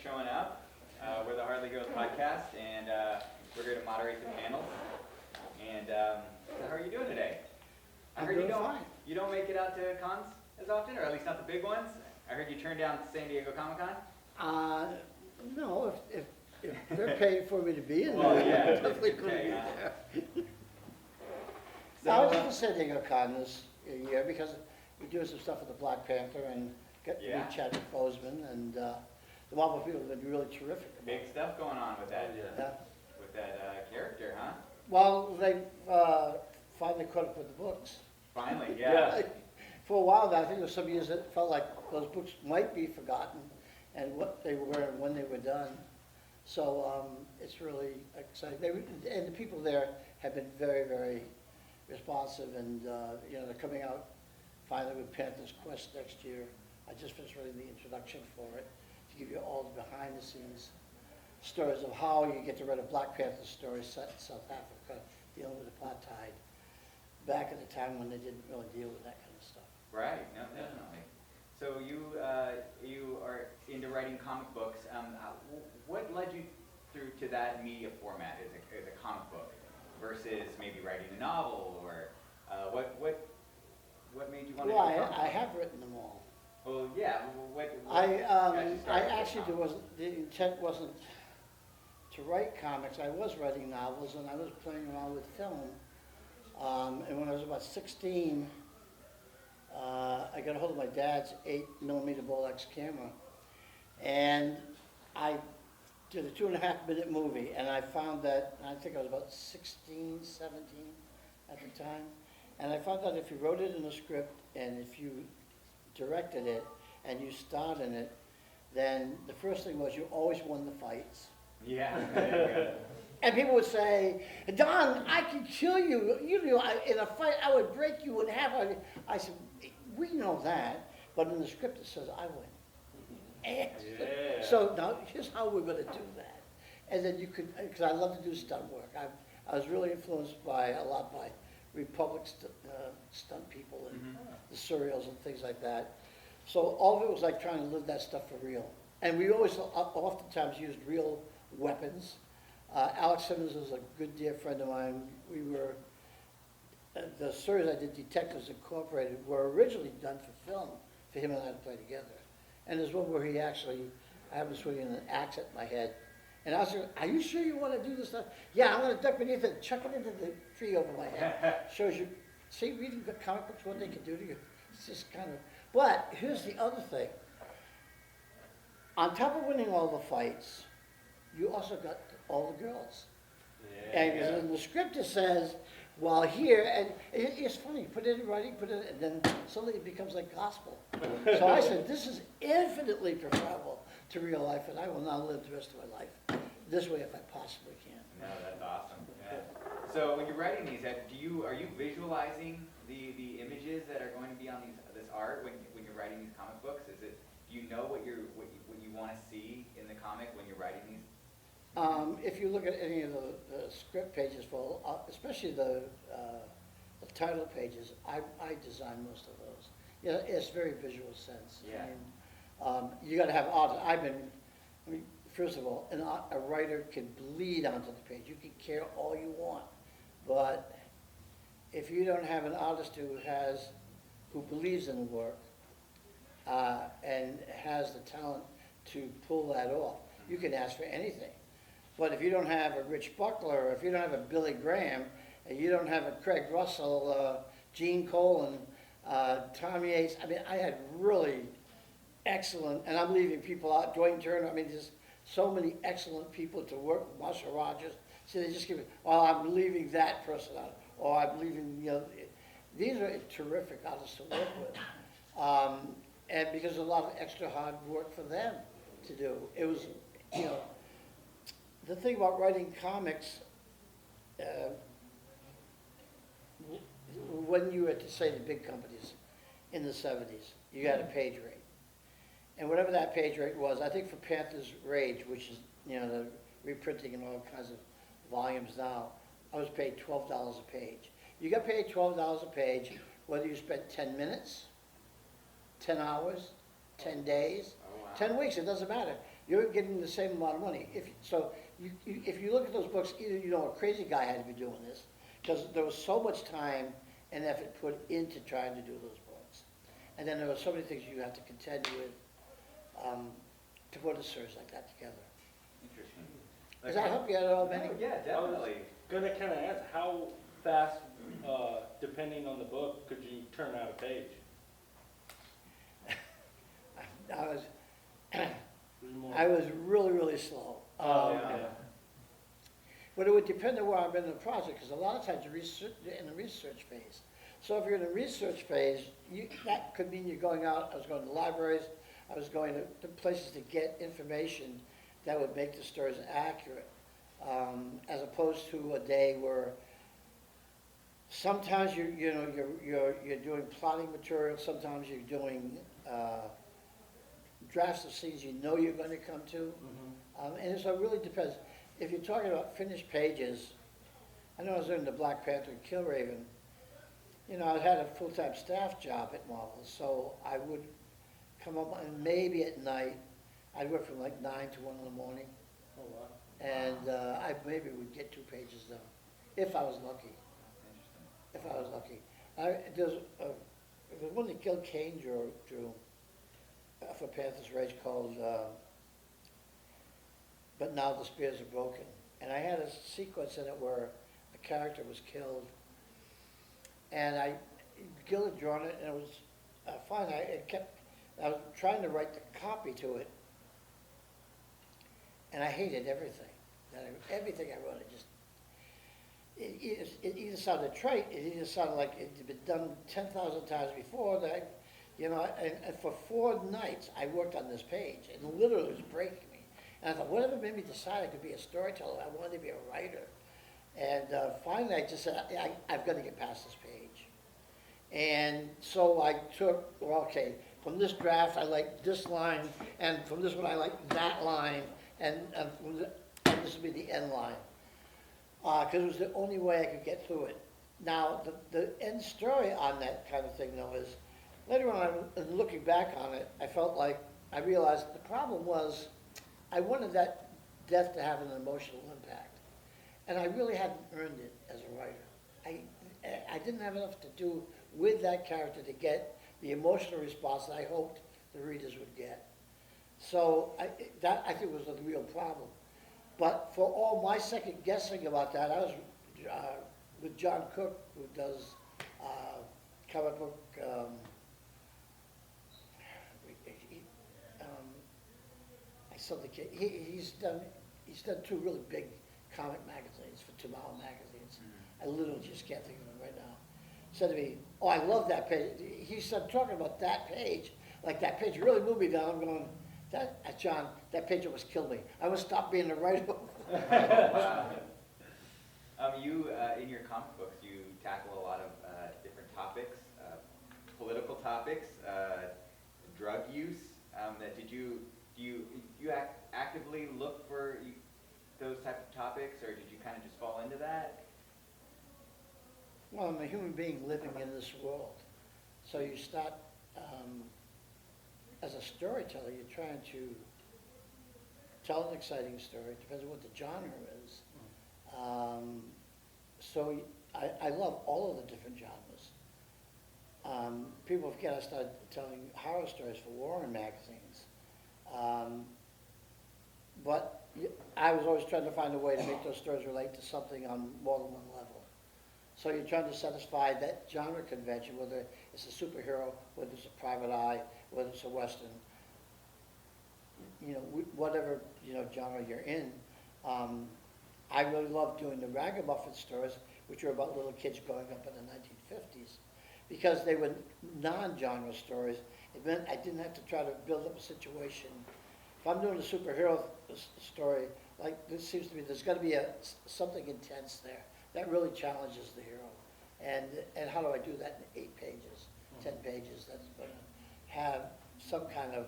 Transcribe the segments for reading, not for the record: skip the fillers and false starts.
showing up. We're the Hardly Heroes podcast, and we're here to moderate the panels. And how are you doing today? I heard you don't make it out to cons as often, or at least not the big ones. I heard you turned down San Diego Comic-Con. No, if they're paying for me to be in Well, there, yeah, I definitely couldn't be okay, there. So, I was at the San Diego Con this year because we're doing some stuff with the Black Panther and got to Yeah. meet Chadwick Boseman, and the Marvel people have been really terrific. big stuff going on with that, Yeah. with that character, huh? Well, they finally caught up with the books. Finally, yeah. For a while now, I think there were some years that felt like those books might be forgotten and what they were and when they were done. So it's really exciting. And the people there have been very, very responsive, and they're coming out finally with Panther's Quest next year. I just finished writing the introduction for it to give you all the behind-the-scenes stories of how you get to write a Black Panther story set in South Africa, dealing with apartheid, back at the time when they didn't really deal with that kind of stuff. Right, no, definitely. So you are into writing comic books. What led you through to that media format as a comic book versus maybe writing a novel, or what made you want to do comic I have written them all. Well, yeah. What I got you started with actually comics? the intent wasn't to write comics. I was writing novels and I was playing around with film. And when I was about 16, I got a hold of my dad's 8mm Bolex camera, and I did a 2.5-minute movie, and I found that, I think I was about 16, 17 at the time, and I found out if you wrote it in a script and if you directed it and you starred in it, then the first thing was you always won the fights. Yeah. Yeah. And people would say, Don, I can kill you. In a fight, I would break you in half. I said, we know that, but in the script it says I win. And Yeah. so now here's how we're going to do that. And then you could, because I love to do stunt work. I was really influenced a lot by Republic stunt people and the serials and things like that. So all of it was like trying to live that stuff for real. And we always oftentimes used real weapons. Alex Simmons was a good dear friend of mine. We were, the stories I did, Detectives Incorporated, were originally done for film, for him and I to play together. And there's one where I was swinging an axe at my head. And I was like, are you sure you want to do this stuff? Yeah, I'm going to duck beneath it, chuck it into the tree over my head. Shows you, see, reading the comic books, what they can do to you. It's just kind of, but here's the other thing. On top of winning all the fights, you also got all the girls. Yeah. And in the script it says, well, here, and it's funny, you put it in writing, and then suddenly it becomes like gospel. So I said, this is infinitely preferable to real life, and I will now live the rest of my life this way if I possibly can. No, that's awesome. Yeah. So when you're writing these, are you visualizing the images that are going to be on this art when you're writing these comic books? Do you know what you want to see in the comic when you're writing these? If you look at any of the script pages, especially the title pages, I design most of those. Yeah, it's very visual sense. Yeah. I mean, you got to have art. First of all, a writer can bleed onto the page. You can care all you want, but if you don't have an artist who believes in the work and has the talent to pull that off, you can ask for anything. But if you don't have a Rich Buckler, or if you don't have a Billy Graham, and you don't have a Craig Russell, Gene Colan, Tom Yates, I mean, I had really excellent, and I'm leaving people out, Dwayne Turner, I mean, there's so many excellent people to work with, Marshall Rogers. So they just give it, well, I'm leaving that person out, or I'm leaving, these are terrific artists to work with. And because there's a lot of extra hard work for them to do. It was, the thing about writing comics, when you were to say the big companies in the 70s, you had a page rate. And whatever that page rate was, I think for Panther's Rage, which is, the reprinting and all kinds of volumes now, I was paid $12 a page. You got paid $12 a page, whether you spent 10 minutes, 10 hours, 10 days, Oh, wow. 10 weeks, it doesn't matter. you're getting the same amount of money. If you look at those books, either you know a crazy guy had to be doing this, because there was so much time and effort put into trying to do those books. And then there were so many things you have to contend with to put a series like that together. Interesting. Does that help you out at all, Benny? No, yeah, definitely. Gonna kind of ask, how fast, depending on the book, could you turn out a page? I was really, really slow. Okay. But it would depend on where I'm in the project, because a lot of times you're in the research phase. So if you're in the research phase, that could mean you're going out, I was going to libraries, I was going to places to get information that would make the stories accurate, as opposed to a day where sometimes you're doing plotting material, sometimes you're doing drafts of scenes you know you're going to come to. And so it really depends. If you're talking about finished pages, I know I was doing the Black Panther and Killraven. You know, I had a full-time staff job at Marvel, so I would come up and maybe at night, I'd work from like 9 to 1 in the morning, Oh, wow. and I maybe would get 2 pages done, if I was lucky. Interesting. If I was lucky. There's one that Gil Kane drew for Panther's Rage called But Now the Spears Are Broken. And I had a sequence in it where a character was killed. And Gil had drawn it, and it was fine. I was trying to write the copy to it, and I hated everything. Everything I wrote, it either sounded trite, it either sounded like it had been done 10,000 times before. And for 4 nights, I worked on this page, and literally it was breaking me. And I thought, whatever made me decide I could be a storyteller, I wanted to be a writer. And finally, I just said, I've got to get past this page. And so I took, okay, from this draft, I like this line, and from this one, I like that line, and this would be the end line. Because it was the only way I could get through it. Now, the end story on that kind of thing, though, is later on, looking back on it, I realized the problem was I wanted that death to have an emotional impact. And I really hadn't earned it as a writer. I didn't have enough to do with that character to get the emotional response that I hoped the readers would get. So that I think was the real problem. But for all my second guessing about that, I was with John Cook, who does comic book. He's done 2 really big comic magazines for Tomorrow magazines. I literally just can't think of them right now. Said to me, "Oh, I love that page." He started talking about that page, like that page really moved me down. I'm going, John, that page almost killed me. I must stop being a writer. Wow. You, in your comic books, you tackle a lot of different topics, political topics, drug use. Do you actively look for those type of topics, or did you kind of just fall into that? Well, I'm a human being living in this world. So you start, as a storyteller, you're trying to tell an exciting story. It depends on what the genre is. So I love all of the different genres. People forget I started telling horror stories for Warren magazines. But I was always trying to find a way to make those stories relate to something on more than one level. So you're trying to satisfy that genre convention, whether it's a superhero, whether it's a private eye, whether it's a Western, whatever, genre you're in. I really loved doing the Ragamuffin stories, which were about little kids growing up in the 1950s, because they were non-genre stories. It meant I didn't have to try to build up a situation. If I'm doing a superhero story, like this seems to be, there's got to be something intense there that really challenges the hero. And how do I do that in 8 pages, 10 pages? That's going to have some kind of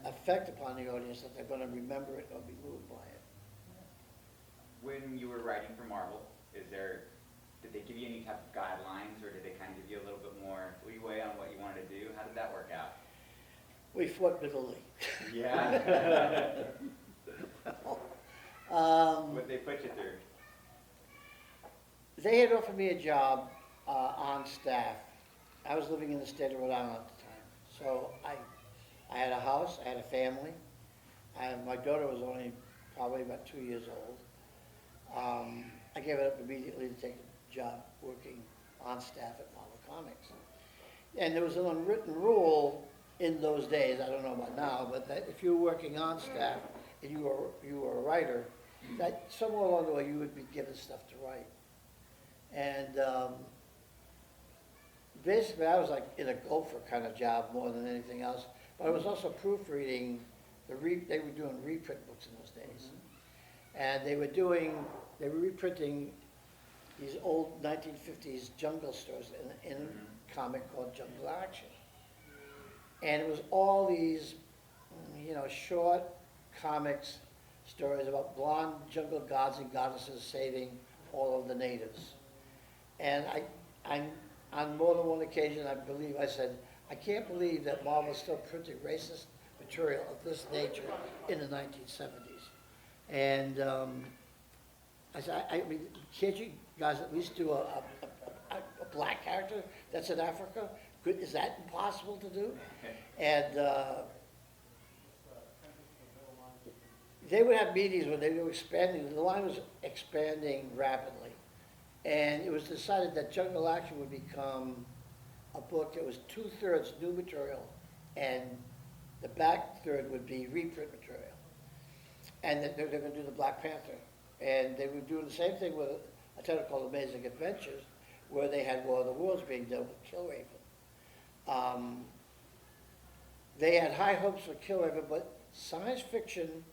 effect upon the audience that they're going to remember it or be moved by it. When you were writing for Marvel, did they give you any type of guidelines, or did they kind of give you a little bit more leeway on what you wanted to do? How did that work out? We fought bitterly. Yeah. Um, What they put you through? They had offered me a job on staff. I was living in the state of Rhode Island at the time. So I had a house, I had a family. My daughter was only probably about 2 years old. I gave it up immediately to take a job working on staff at Marvel Comics. And there was an unwritten rule in those days, I don't know about now, but that if you were working on staff and you were a writer, that somewhere along the way you would be given stuff to write. And basically I was like in a gopher kind of job more than anything else, but I was also proofreading, they were doing reprint books in those days. And they were reprinting these old 1950s jungle stories in a comic called Jungle Action. And it was all these, short comics, stories about blonde jungle gods and goddesses saving all of the natives. And on more than one occasion, I believe I said, I can't believe that Marvel still printing racist material of this nature in the 1970s. And I said, I mean, can't you guys at least do a black character that's in Africa? Is that impossible to do? And they would have meetings where they were expanding, the line was expanding rapidly. And it was decided that Jungle Action would become a book that was 2/3 new material, and the back third would be reprint material. And that they're going to do the Black Panther. And they were doing the same thing with a title called Amazing Adventures, where they had War of the Worlds being done with Killraven. They had high hopes for Killraven, but science fiction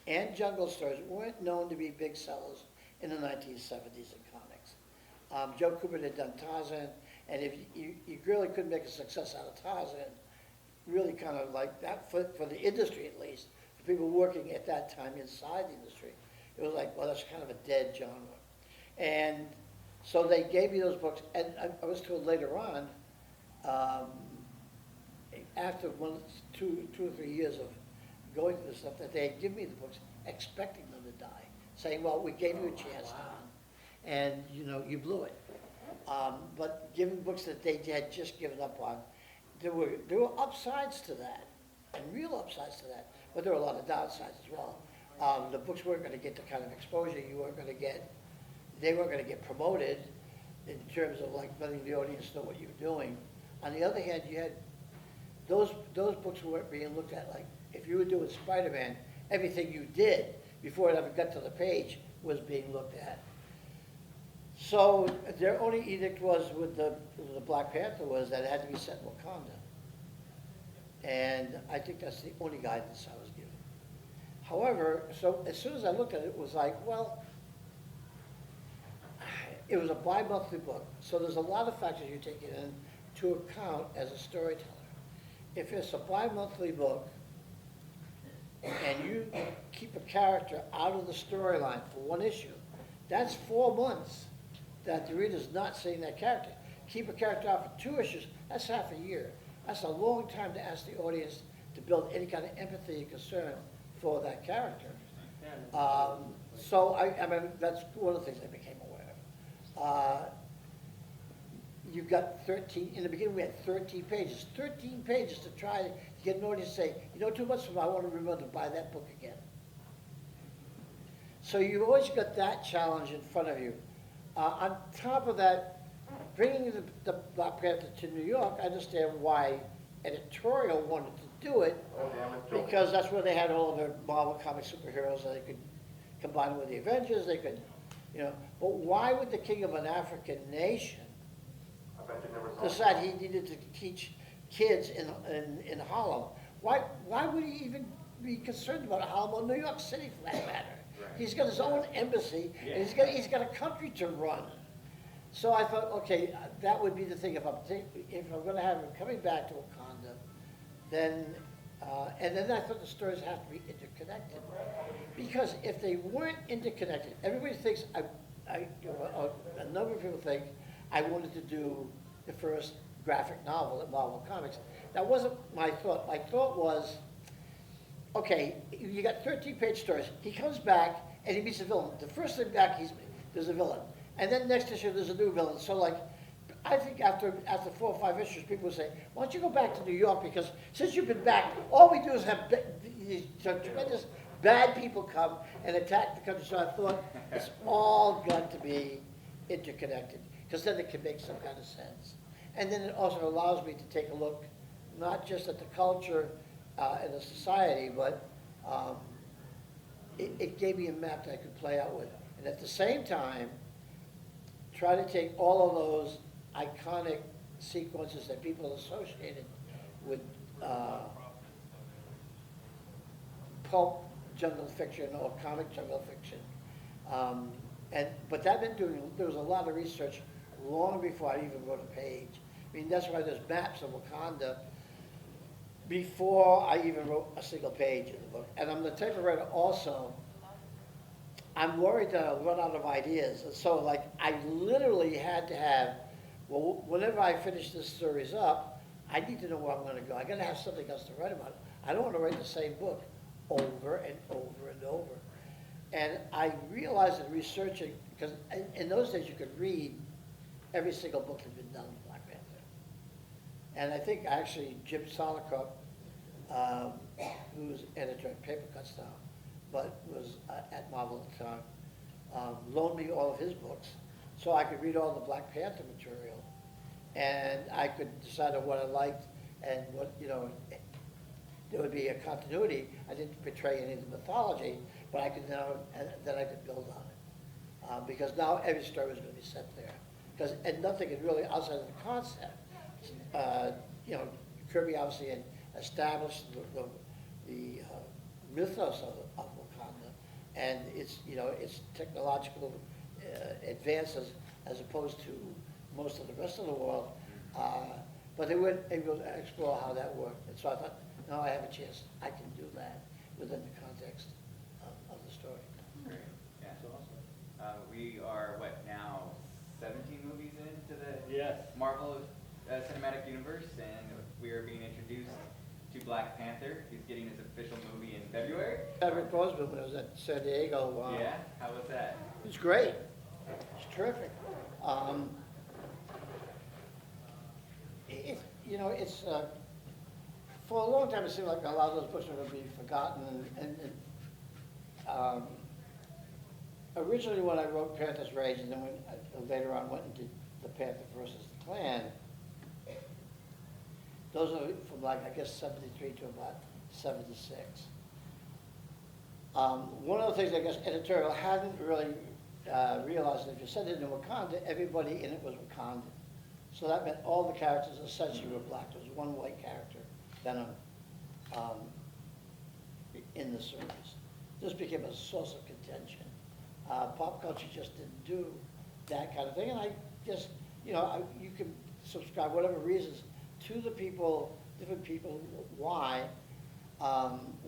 and jungle stories weren't known to be big sellers in the 1970s in comics. Joe Kubert had done Tarzan, and if you really couldn't make a success out of Tarzan, really kind of like that, for the industry at least, for people working at that time inside the industry, it was like, well, that's kind of a dead genre. And so they gave me those books, and I was told later on, after two or 3 years of going through this stuff, that they had given me the books expecting them to die, saying, well, we gave you a chance, Don, and you blew it. But giving books that they had just given up on, there were upsides to that, and real upsides to that, but there were a lot of downsides as well. The books weren't going to get the kind of exposure you weren't going to get. They weren't going to get promoted in terms of like letting the audience know what you were doing. On the other hand, you had those books weren't being looked at like, if you were doing Spider-Man, everything you did before it ever got to the page was being looked at. So their only edict was with the Black Panther was that it had to be set in Wakanda. And I think that's the only guidance I was given. However, so as soon as I looked at it, it was like, well, it was a bi-monthly book, so there's a lot of factors you take into account as a storyteller. If it's a bi-monthly book, and you keep a character out of the storyline for one issue, that's 4 months that the reader's not seeing that character. Keep a character out for 2 issues, that's half a year. That's a long time to ask the audience to build any kind of empathy and concern for that character. So I mean, that's one of the things I became aware of. You've got 13, in the beginning we had 13 pages. 13 pages to try to get an audience to say, 2 months from now I want to remember to buy that book again. So you've always got that challenge in front of you. On top of that, bringing the Black Panther to New York, I understand why editorial wanted to do it, because that's where they had all of their Marvel comic superheroes, and they could combine it with the Avengers, they could, but why would the king of an African nation decide he needed to teach kids in Harlem? Why would he even be concerned about Harlem or New York City for that matter? Right. He's got his own embassy, and he's got a country to run. So I thought, okay, that would be the thing. If I'm going to have him coming back to Wakanda, then and then I thought the stories have to be interconnected, because if they weren't interconnected, everybody thinks a number of people think I wanted to do the first graphic novel at Marvel Comics. that wasn't my thought. My thought was, okay, you got 13-page stories. He comes back and he meets a villain. The first thing back, there's a villain. And then next issue, there's a new villain. So like, I think after 4 or 5 issues, people would say, why don't you go back to New York? Because since you've been back, all we do is have these tremendous bad people come and attack the country. So I thought, it's all got to be interconnected, because then it can make some kind of sense. And then it also allows me to take a look, not just at the culture and the society, but it gave me a map that I could play out with. And at the same time, try to take all of those iconic sequences that people associated with pulp jungle fiction or comic jungle fiction. But there was a lot of research long before I even wrote a page. I mean, that's why there's maps of Wakanda before I even wrote a single page in the book. And I'm the type of writer also, I'm worried that I'll run out of ideas. And so like, I literally had to have, well, whenever I finish this series up, I need to know where I'm gonna go. I gotta have something else to write about. I don't wanna write the same book over and over and over. And I realized in researching, because in those days you could read every single book that had been done with Black Panther. And I think actually Jim Solicott, who's editor at Paper Cuts now, but was at Marvel at the time, loaned me all of his books so I could read all the Black Panther material. And I could decide on what I liked and what, there would be a continuity. I didn't betray any of the mythology, but I could now, then I could build on it. Because now every story was going to be set there. And nothing is really outside of the concept. Kirby obviously had established the mythos of Wakanda and its technological advances as opposed to most of the rest of the world. But they weren't able to explore how that worked. And so I thought, now I have a chance. I can do that within the context of the story. Great. Yeah. That's awesome. We are, now, 17 movies into the Yes. Marvel Cinematic Universe, and we are being introduced to Black Panther. He's getting his official movie in February. Chadwick Boseman, when I was at San Diego. Yeah? How was that? It was great. It's terrific. It's for a long time it seemed like a lot of those books were going to be forgotten. And originally when I wrote Panther's Rage, and then later on went and did the Panther versus the Klan, those are from I guess 73 to about 76. One of the things I guess editorial hadn't really realized that if you sent it into Wakanda, everybody in it was Wakandan. So that meant all the characters essentially were black. There was one white character, Venom, in the series. This became a source of contention. Pop culture just didn't do that kind of thing. And I just, you can subscribe whatever reasons to the people, different people, why,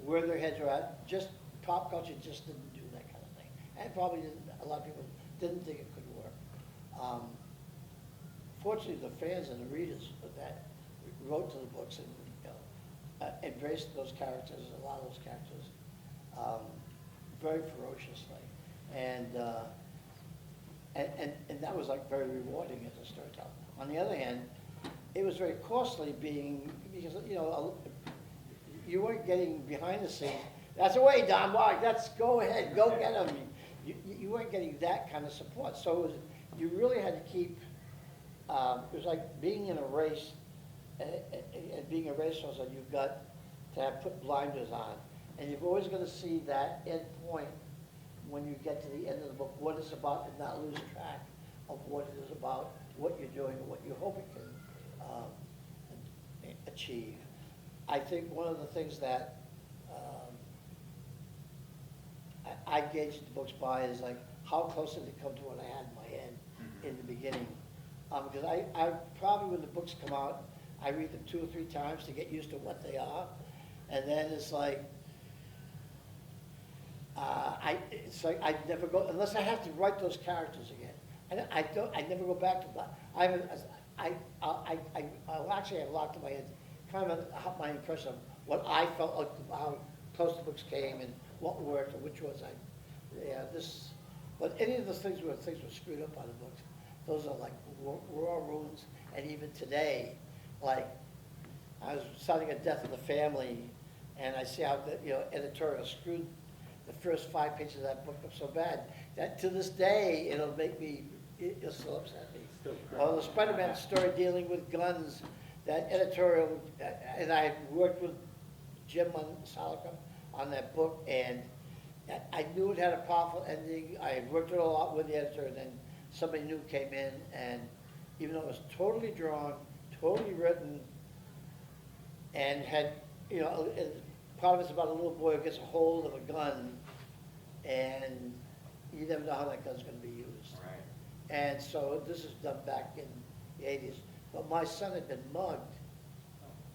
where their heads are at. Just pop culture just didn't do that kind of thing. And probably a lot of people didn't think it could work. Fortunately, the fans and the readers that wrote to the books and embraced those characters, a lot of those characters, very ferociously. And that was very rewarding as a storyteller. On the other hand, it was very costly because you weren't getting behind the scenes. That's away, Don. Why? Go ahead, go get them. You weren't getting that kind of support. So you really had to keep. It was like being in a race, and being a racehorse, you've got to put blinders on, and you're always going to see that end point when you get to the end of the book, what it's about, and not lose track of what it is about, what you're doing, and what you hope it can achieve. I think one of the things that I gauged the books by is how close did it come to what I had in my head in the beginning. Because I probably, when the books come out, I read them 2 or 3 times to get used to what they are. And then it's I never go, unless I have to write those characters again. I never go back to that. I'll actually have locked in my head kind of my impression of what I felt, like how close the books came and what worked and which was but any of the things were screwed up by the books. Those are like raw ruins, and even today, like, I was starting a Death of the Family, and I see how the, editorial screwed the first 5 pages of that book up so bad, that to this day, it'll still upset me. Or the Spider-Man story dealing with guns, that editorial, and I worked with Jim Salicum on that book, and I knew it had a powerful ending. I worked it a lot with the editor, and then somebody new came in, and even though it was totally drawn, totally written, and had, part of it's about a little boy who gets a hold of a gun, and you never know how that gun's going to be used. Right. And so this is done back in the 80s. But my son had been mugged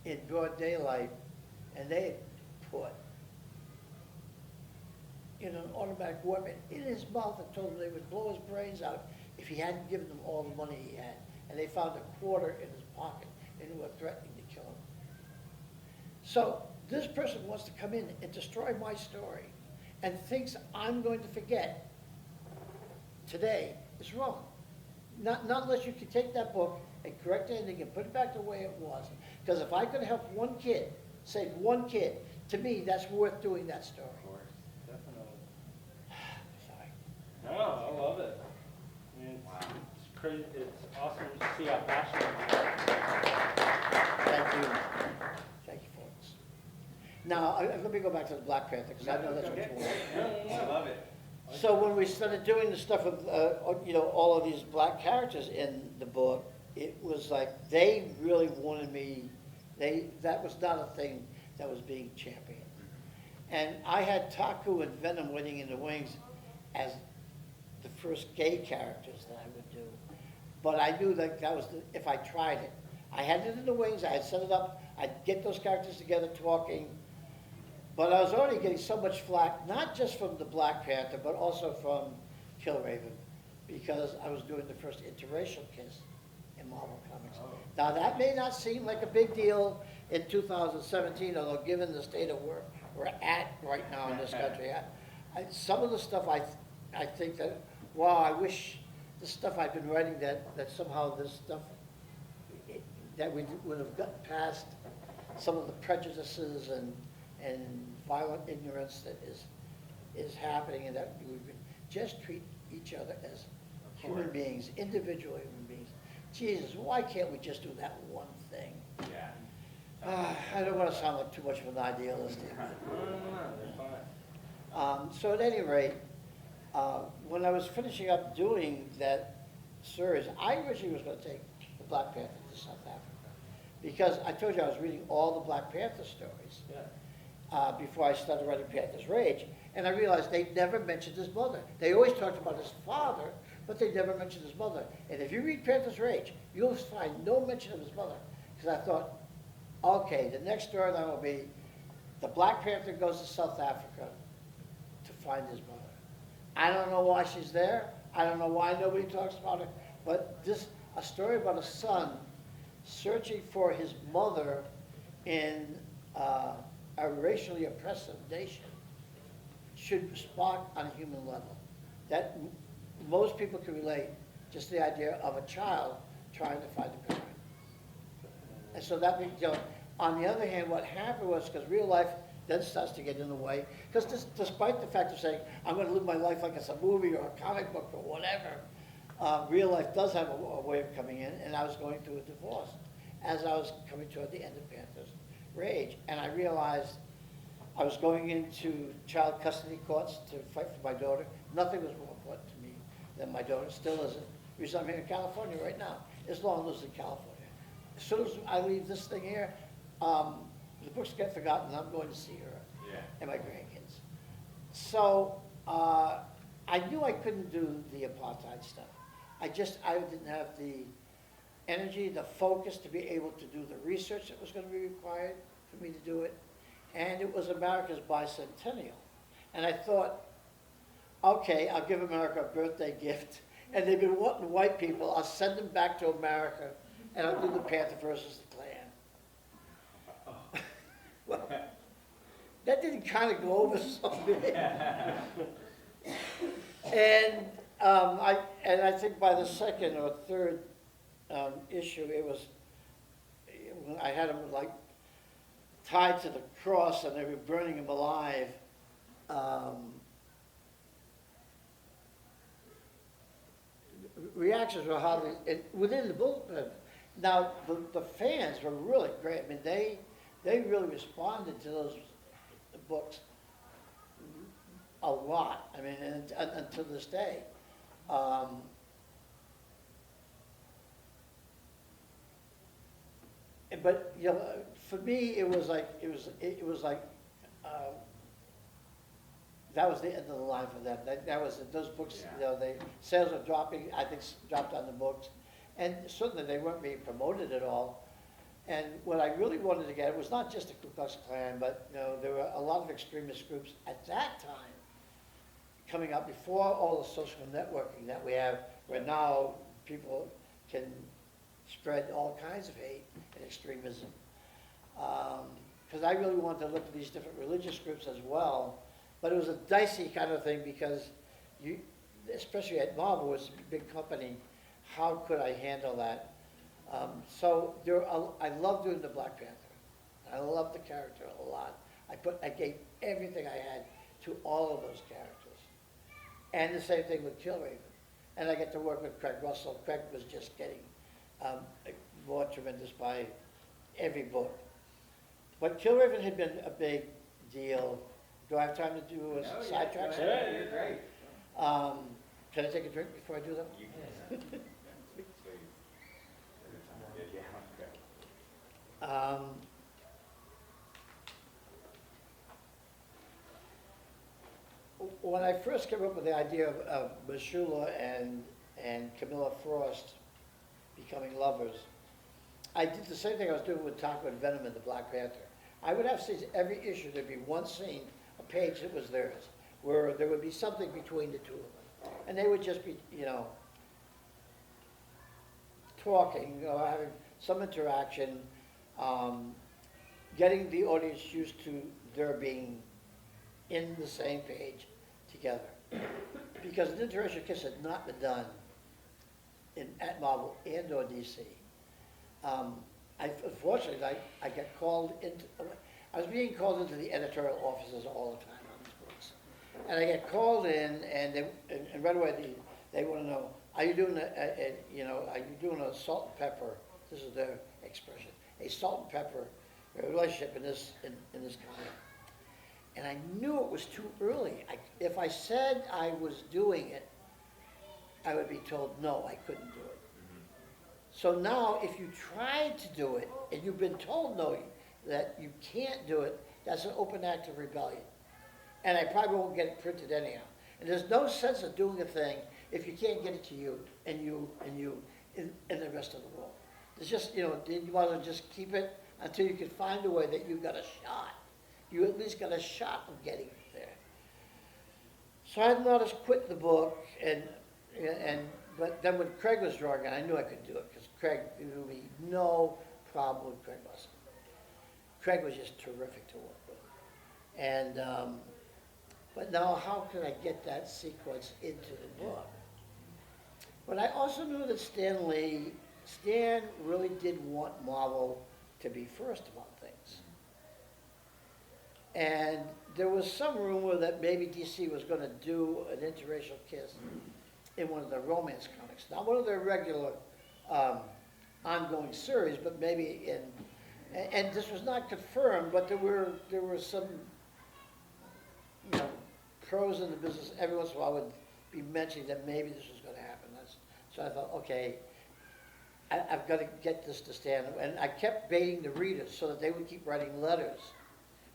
in broad daylight, and they had put an automatic weapon in his mouth and told him they would blow his brains out if he hadn't given them all the money he had. And they found a quarter in his pocket and were threatening to kill him. So this person wants to come in and destroy my story and thinks I'm going to forget today is wrong. Not unless you can take that book and correct the ending and put it back the way it was. Because if I could help one kid, save one kid, to me, that's worth doing that story. Of course, definitely. Sorry. No, I love it. I mean, it's crazy. It's awesome to see how passionate you are. Thank you. Thank you, folks. Now, let me go back to the Black Panther, because I know that's what you want. I love it. So when we started doing the stuff with, all of these black characters in the book, it was like they really wanted me, that was not a thing that was being championed. And I had Taku and Venom waiting in the wings as the first gay characters that I would do. But I knew that was, if I tried it. I had it in the wings, I had set it up, I'd get those characters together talking, but I was already getting so much flack, not just from the Black Panther, but also from Killraven, because I was doing the first interracial kiss in Marvel Comics. Oh. Now, that may not seem like a big deal in 2017, although given the state of where we're at right now in this country, some of the stuff I think that, wow, I wish the stuff I've been writing that somehow this stuff, that we would have gotten past some of the prejudices and violent ignorance that is happening, and that we would just treat each other as human beings, individual human beings. Jesus, why can't we just do that one thing? Yeah. I don't want to sound like too much of an idealist here. They're fine. So at any rate, when I was finishing up doing that series, I originally was going to take the Black Panther to South Africa, because I told you I was reading all the Black Panther stories. Yeah. Before I started writing Panther's Rage, and I realized they never mentioned his mother. They always talked about his father, but they never mentioned his mother. And if you read Panther's Rage, you'll find no mention of his mother. Because I thought, okay, the next storyline will be the Black Panther goes to South Africa to find his mother. I don't know why she's there. I don't know why nobody talks about her. But a story about a son searching for his mother in a racially oppressive nation should spark on a human level. That most people can relate, just the idea of a child trying to find a parent. And so that means, on the other hand, what happened was, because real life then starts to get in the way, because despite the fact of saying, I'm going to live my life like it's a movie or a comic book or whatever, real life does have a way of coming in, and I was going through a divorce as I was coming toward the end of Panther's Rage, and I realized I was going into child custody courts to fight for my daughter. Nothing was more important to me than my daughter, still isn't. Because I'm here in California right now. Islam lives in California. As soon as I leave this thing here, the books get forgotten, and I'm going to see her and my grandkids. So I knew I couldn't do the apartheid stuff. I didn't have the energy, the focus to be able to do the research that was going to be required for me to do it. And it was America's bicentennial. And I thought, okay, I'll give America a birthday gift. And they've been wanting white people. I'll send them back to America, and I'll do the Panther versus the Klan. Well, that didn't kind of go over so good. And I think by the second or third issue, it was, I had them like tied to the cross and they were burning him alive. Reactions were hardly, within the book. Now, the fans were really great. I mean, they really responded to those books a lot. I mean, and to this day. But you know, for me, it was like that was the end of the line for them. That was those books. Yeah. You know, sales were dropping. I think dropped on the books, and certainly they weren't being promoted at all. And what I really wanted to get was not just the Ku Klux Klan, but you know, there were a lot of extremist groups at that time coming up before all the social networking that we have, where now people can spread all kinds of hate and extremism. Because I really wanted to look at these different religious groups as well, but it was a dicey kind of thing because you, especially at Marvel, it's a big company, how could I handle that? So I love doing the Black Panther. I love the character a lot. I gave everything I had to all of those characters. And the same thing with Killraven. And I get to work with Craig Russell. Craig was just getting more tremendous by every book. But Killraven had been a big deal. Do I have time to do a sidetrack? Yeah, you're great. Can I take a drink before I do that? You can. Yeah, okay. When I first came up with the idea of Bashula and Camilla Frost becoming lovers, I did the same thing I was doing with Taco and Venom and the Black Panther. I would have scenes, every issue, there'd be one scene, a page that was theirs, where there would be something between the two of them. And they would just be, you know, talking, or having some interaction, getting the audience used to their being in the same page together. Because an interracial kiss had not been done at Marvel and or DC. Unfortunately, I got called into, I was being called into the editorial offices all the time on these books. And I get called in, and right away they want to know, are you doing are you doing a salt and pepper? This is their expression, a salt and pepper relationship in this comic. And I knew it was too early. If I said I was doing it, I would be told no, I couldn't do it. So now, if you tried to do it, and you've been told no, that you can't do it, that's an open act of rebellion. And I probably won't get it printed anyhow. And there's no sense of doing a thing if you can't get it to you, and the rest of the world. It's just, you want to just keep it until you can find a way that you got a shot. You at least got a shot of getting it there. So I had noticed quit the book, but then when Craig was drawing it, I knew I could do it, because Craig, there would be no problem with Craig Russell. Craig was just terrific to work with. And, but now how can I get that sequence into the book? But I also knew that Stan really did want Marvel to be first about things. And there was some rumor that maybe DC was going to do an interracial kiss in one of their romance comics. Not one of their regular ongoing series, but maybe and this was not confirmed, but there were some, pros in the business. Every once in a while would be mentioning that maybe this was going to happen. So I thought, okay, I've got to get this to Stan. And I kept baiting the readers so that they would keep writing letters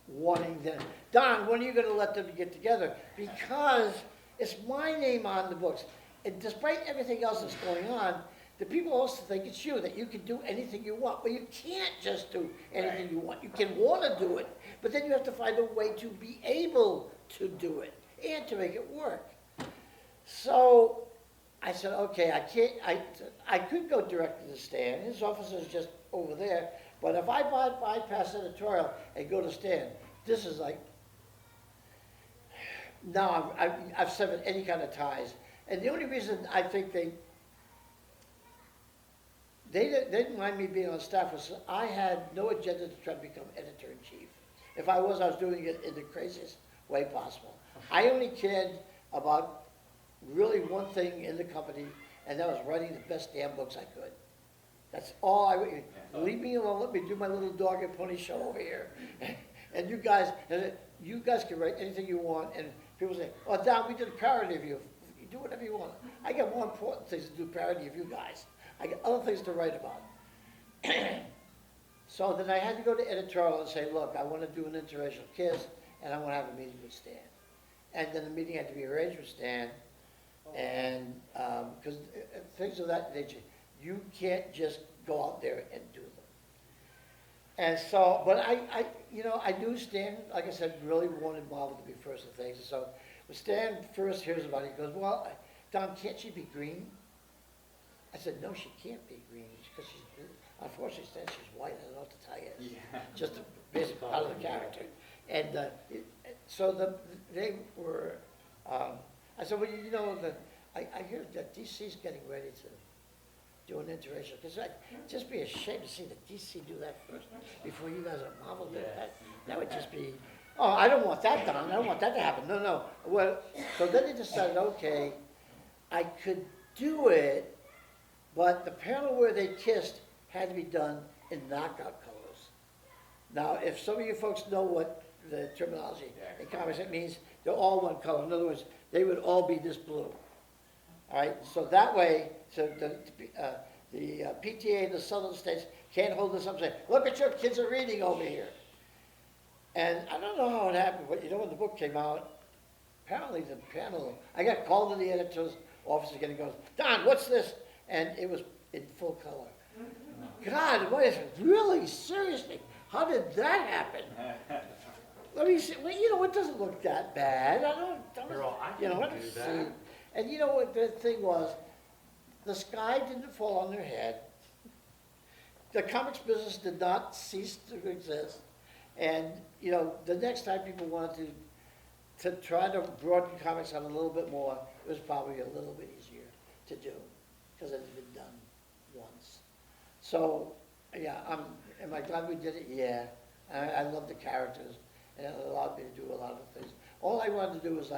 wanting them, Don, when are you going to let them get together? Because it's my name on the books. And despite everything else that's going on, the people also think it's you, that you can do anything you want. But you can't just do anything you want. You can want to do it, but then you have to find a way to be able to do it and to make it work. So I said, okay, I could go directly to Stan. His office is just over there, But if I bypass editorial and go to Stan, this is like, now I've severed any kind of ties. And the only reason I think they didn't mind me being on staff was I had no agenda to try to become editor-in-chief. If I was doing it in the craziest way possible. I only cared about really one thing in the company, and that was writing the best damn books I could. That's all leave me alone, let me do my little dog and pony show over here. And you guys can write anything you want, and people say, oh, Don, we did a parody of you. You do whatever you want. I got more important things to do parody of you guys. I got other things to write about. So then I had to go to editorial and say, look, I want to do an interracial kiss, and I want to have a meeting with Stan. And then the meeting had to be arranged with Stan, and because things of that nature, you can't just go out there and do them. And so, but I knew Stan, like I said, really wanted Marvel to be first of things. And so when Stan first hears about it, he goes, well, Don, can't she be green? I said, no, she can't be green, because unfortunately, Stan, she's white. I don't know what to tell you. Yeah. Just a basic part of the character. And so they were, I said, well, I hear that DC's getting ready to do an interracial, because I'd just be ashamed to see the DC do that first before you guys at Marvel did that. That would just be, oh, I don't want that done. I don't want that to happen. No. Well, so then they decided, okay, I could do it, but the panel where they kissed had to be done in knockout colors. Now, if some of you folks know what the terminology in comics, it means they're all one color. In other words, they would all be this blue. All right, so that way, so the PTA in the southern states can't hold this up and say, look at your kids are reading over here. And I don't know how it happened, but when the book came out, apparently the panel, I got called to the editor's office again and goes, Don, what's this? And it was in full color. God, what is it? Really? Seriously? How did that happen? Let me see. Well, it doesn't look that bad. I don't see. And you know what the thing was? The sky didn't fall on their head. The comics business did not cease to exist. And, the next time people wanted to try to broaden comics out a little bit more, it was probably a little bit easier to do, because it had been done once. So, yeah, am I glad we did it? Yeah. I love the characters, and it allowed me to do a lot of things. All I wanted to do was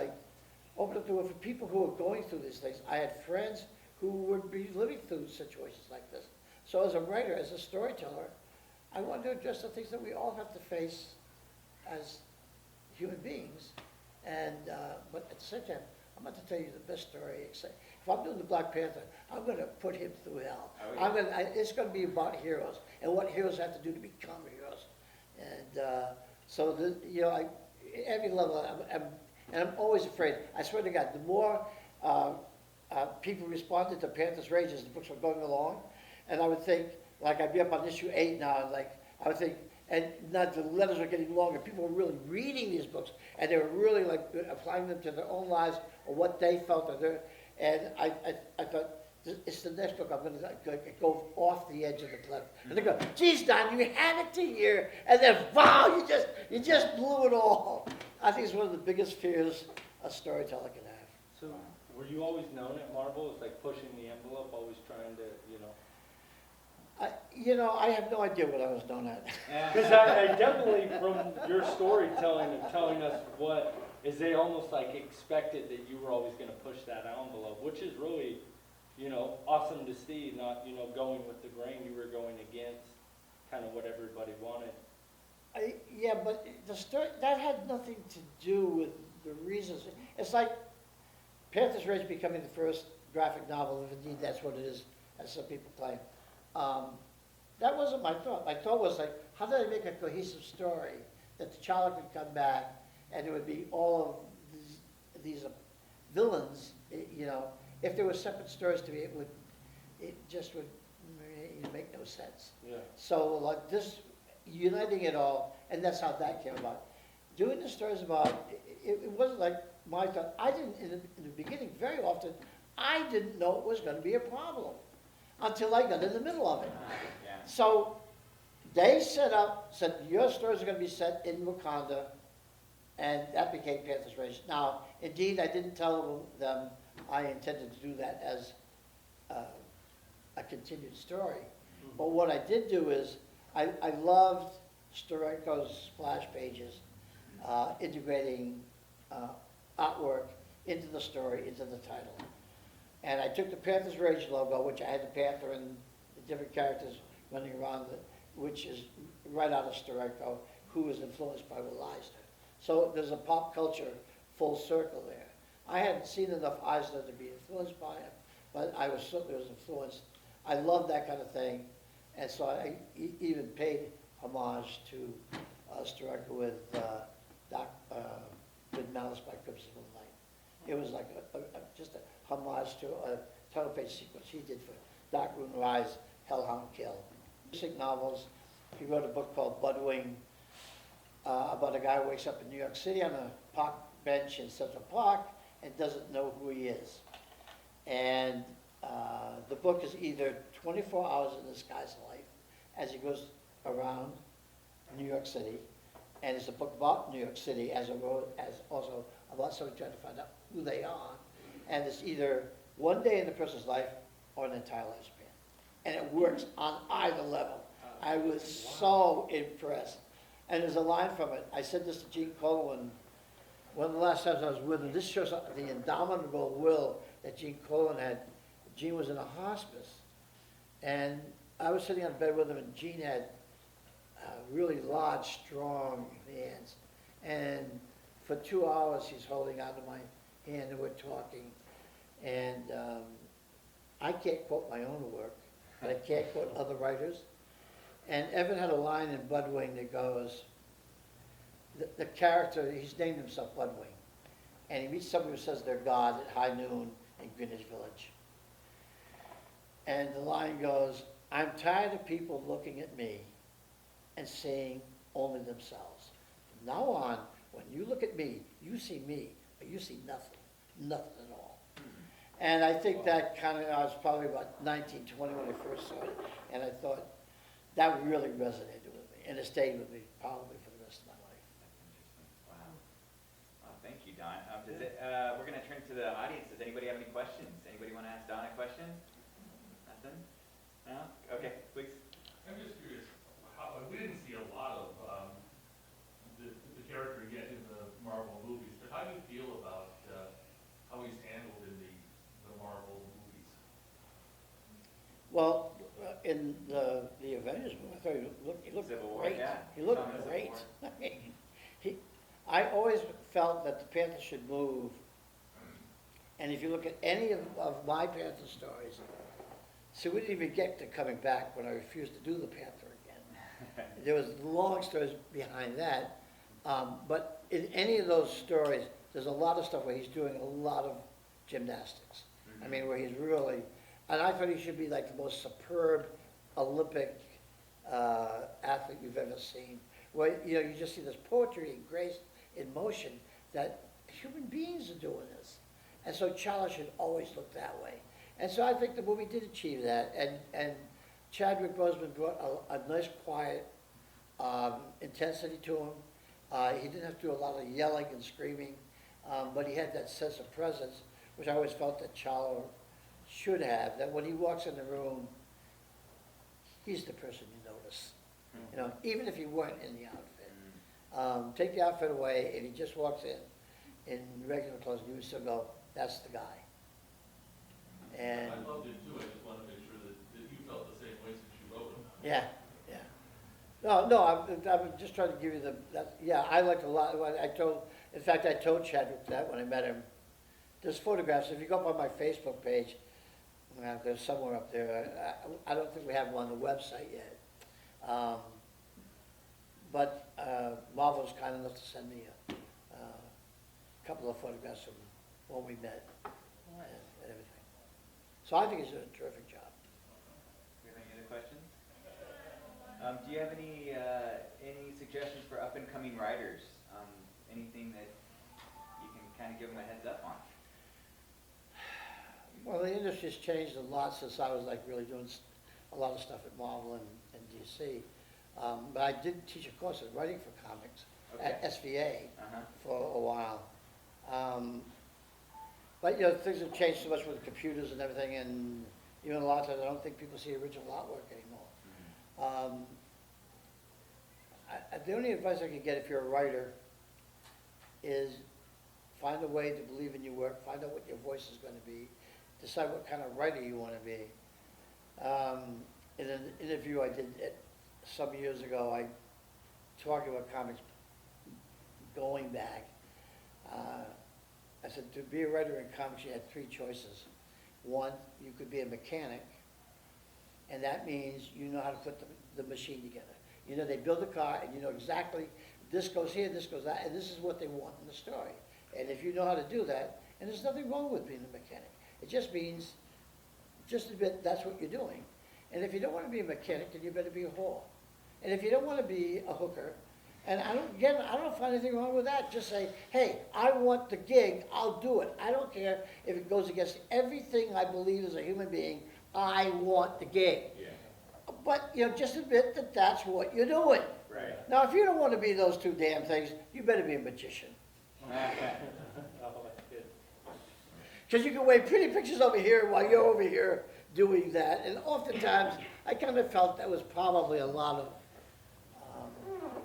open up the door for people who are going through these things. I had friends who would be living through situations like this. So as a writer, as a storyteller, I wanted to address the things that we all have to face as human beings. And but at the same time, I'm going to tell you the best story. If I'm doing the Black Panther, I'm going to put him through hell. Oh, yeah. It's going to be about heroes and what heroes have to do to become heroes. And so every level, I'm always afraid. I swear to God, the more people responded to Panther's Rage as the books were going along, and I would think, I'd be up on issue 8 now, and I would think, and now the letters were getting longer. People were really reading these books, and they were really applying them to their own lives or what they felt. And I thought, it's the next book I'm going to go off the edge of the cliff. And they go, geez, Don, you had it to here, and then wow, you just blew it all. I think it's one of the biggest fears a storyteller can have. So, were you always known at Marvel as pushing the envelope, always trying to, I have no idea what I was known at. Because I definitely, from your storytelling and telling us they almost expected that you were always going to push that envelope, which is really, awesome to see, not, going with the grain, you were going against kind of what everybody wanted. Yeah, but the story, that had nothing to do with the reasons. It's like Panther's Rage becoming the first graphic novel, if indeed that's what it is, as some people claim. That wasn't my thought. My thought was how did I make a cohesive story that the child could come back and it would be all of these villains, if there were separate stories to me, it just would make no sense. Yeah. So this, uniting it all, and that's how that came about. Doing the stories about, it wasn't my thought. I didn't, in the beginning, very often, I didn't know it was going to be a problem until I got in the middle of it. Yeah. So They said, your stories are gonna be set in Wakanda, and that became Panther's Rage. Now, indeed, I didn't tell them I intended to do that as a continued story. But what I did do is, I loved Steranko's splash pages, integrating artwork into the story, into the title. And I took the Panther's Rage logo, which I had the Panther and the different characters running around, which is right out of Steranko, who was influenced by Will Eisner. So there's a pop culture full circle there. I hadn't seen enough Eisner to be influenced by him, but I was certainly influenced. I love that kind of thing, and so I even paid homage to Steranko with with Malice by Crimson Light. It was like just a homage to a title page sequence he did for Dark Moon Rise, Hellhound Kill. Music novels. He wrote a book called Budwing about a guy who wakes up in New York City on a park bench in Central Park and doesn't know who he is. And the book is either 24 hours in this guy's life as he goes around New York City, and it's a book about New York City as also about somebody trying to find out who they are. And it's either one day in the person's life or an entire lifespan. And it works on either level. I was so impressed. And there's a line from it. I said this to Gene Colan one of the last times I was with him. This shows the indomitable will that Gene Colan had. Gene was in a hospice. And I was sitting on bed with him, and Gene had really large, strong hands. And for 2 hours, he's holding onto my hand, and we're talking. And I can't quote my own work, but I can't quote other writers. And Evan had a line in Budwing that goes, the character, he's named himself Budwing, and he meets somebody who says they're God at high noon in Greenwich Village. And the line goes, I'm tired of people looking at me and seeing only themselves. From now on, when you look at me, but you see nothing, nothing at all. And I think that kind of, I was probably about 19, 20 when I first saw it, and I thought, that really resonated with me, and it stayed with me probably for the rest of my life. Wow. Well, thank you, Don. We're going to turn to the audience. Does anybody have any questions? Anybody want to ask Don a question? Nothing? No? Okay, please. I'm just curious, we didn't see a lot of the character yet in the Marvel movies, but how do you feel about how he's handled in the Marvel movies? Well, in the Avengers movie, I thought he looked Civil War, great. yeah. He looked Saw him in great. Civil I mean, I always felt that the Panther should move, and if you look at any of my Panther stories, see, we didn't even get to coming back when I refused to do the Panther again. There was long stories behind that, but in any of those stories, there's a lot of stuff where he's doing a lot of gymnastics. I mean, where he's really, and I thought he should be like the most superb Olympic athlete you've ever seen. Where, you know, you just see this poetry and grace in motion that human beings are doing this. And so Charles should always look that way. And so I think the movie did achieve that. And Chadwick Boseman brought a nice, quiet intensity to him. He didn't have to do a lot of yelling and screaming, but he had that sense of presence, which I always felt that Charlo should have, that when he walks in the room, he's the person you notice. You know, even if he weren't in the outfit. Take the outfit away, and he just walks in regular clothes, and you would still go, that's the guy. And I loved it too, I just wanted to make sure that you felt the same way since you wrote him. yeah. No, I'm just trying to give you I liked a lot. In fact, I told Chadwick that when I met him. There's photographs, if you go up on my Facebook page, there's somewhere up there. I don't think we have them on the website yet. But Marvel was kind enough to send me a couple of photographs from when we met and everything. So I think he's doing a terrific job. Do you have any other questions? Do you have any suggestions for up and coming writers? Anything that you can kind of give them a heads up on? Well, the industry's changed a lot since I was like really doing a lot of stuff at Marvel and DC. But I did teach a course in writing for comics at Okay. SVA Uh-huh. for a while. But, things have changed so much with computers and everything, and even a lot of times, I don't think people see original artwork anymore. The only advice I could get if you're a writer is find a way to believe in your work, find out what your voice is gonna be, decide what kind of writer you wanna be. In an interview I did some years ago, I talking about comics going back. I said, to be a writer in comics, you had three choices. One, you could be a mechanic, and that means you know how to put the machine together. They build a car, and you know exactly, this goes here, this goes that, and this is what they want in the story. And if you know how to do that, and there's nothing wrong with being a mechanic. It just means, just a bit, that's what you're doing. And if you don't want to be a mechanic, then you better be a whore. And if you don't want to be a hooker, and I don't find anything wrong with that. Just say, hey, I want the gig, I'll do it. I don't care if it goes against everything I believe as a human being, I want the gig. Yeah. But, just admit that that's what you're doing. Right. Now, if you don't want to be those two damn things, you better be a magician. Oh, that's good. Because you can wave pretty pictures over here while you're over here doing that. And oftentimes, I kind of felt that was probably a lot of,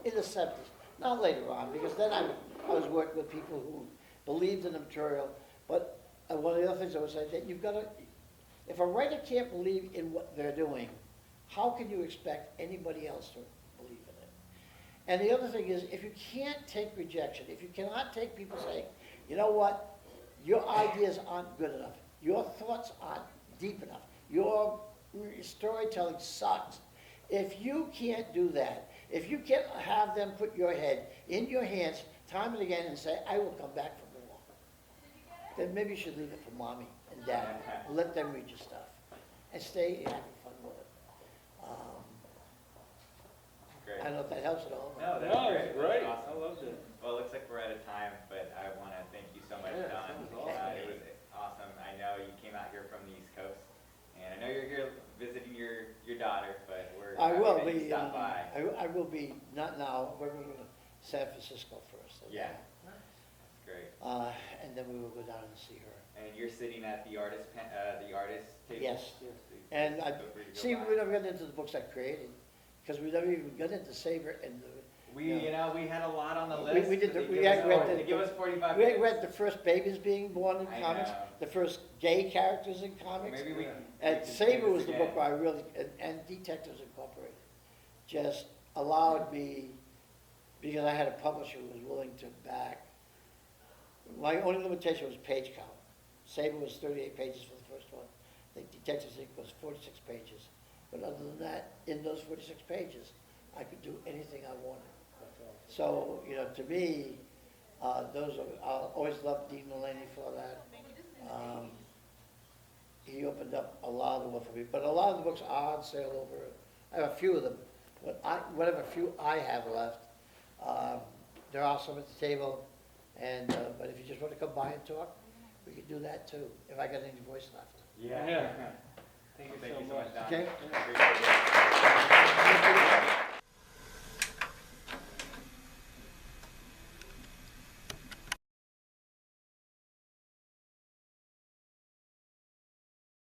in the 70s. Not later on, because then I was working with people who believed in the material. But one of the other things I would say, that you've got to, if a writer can't believe in what they're doing, how can you expect anybody else to believe in it? And the other thing is, if you can't take rejection, if you cannot take people saying, you know what, your ideas aren't good enough, your thoughts aren't deep enough, your storytelling sucks. If you can't do that, if you can't have them put your head in your hands time and again and say, I will come back for more, then maybe you should leave it for mommy and dad. Let them read your stuff and stay having fun with it. Great. I don't know if that helps at all. No, that's No, great. it's great. That's awesome. I loved it. Well, it looks like we're out of time, but I want to thank you so much, Yeah, Don. that was awesome. It was awesome. I know you came out here from the East Coast, and I know you're here visiting your daughter, but we're I will happy that you be, stopped by. I will be, not now, we're going to San Francisco first. Yeah, that's great. And then we will go down and see her. And you're sitting at the artist table. Yes. So And I, feel free to go see, by. we never got into the books I created, because we never even got into Saber and We had a lot on the We- list. we did but we they give had us- read the- they give us 45 we minutes. read the first babies being born in I comics, know. the first gay characters in comics. Maybe we. And we can Saber do was this the book again. where I really, and Detectives Incorporated, just allowed me, because I had a publisher who was willing to back. My only limitation was page count. Saber was 38 pages for the first one. The Detectives Inc. was 46 pages. But other than that, in those 46 pages, I could do anything I wanted. So, to me, I always loved Dean Mulaney for that. He opened up a lot of the work for me, but a lot of the books are on sale over, I have a few of them, but whatever few I have left, they're awesome at the table, and, but if you just want to come by and talk, we can do that too, if I got any voice left. Yeah. Yeah. Thank you so much, Don. Okay. Appreciate it.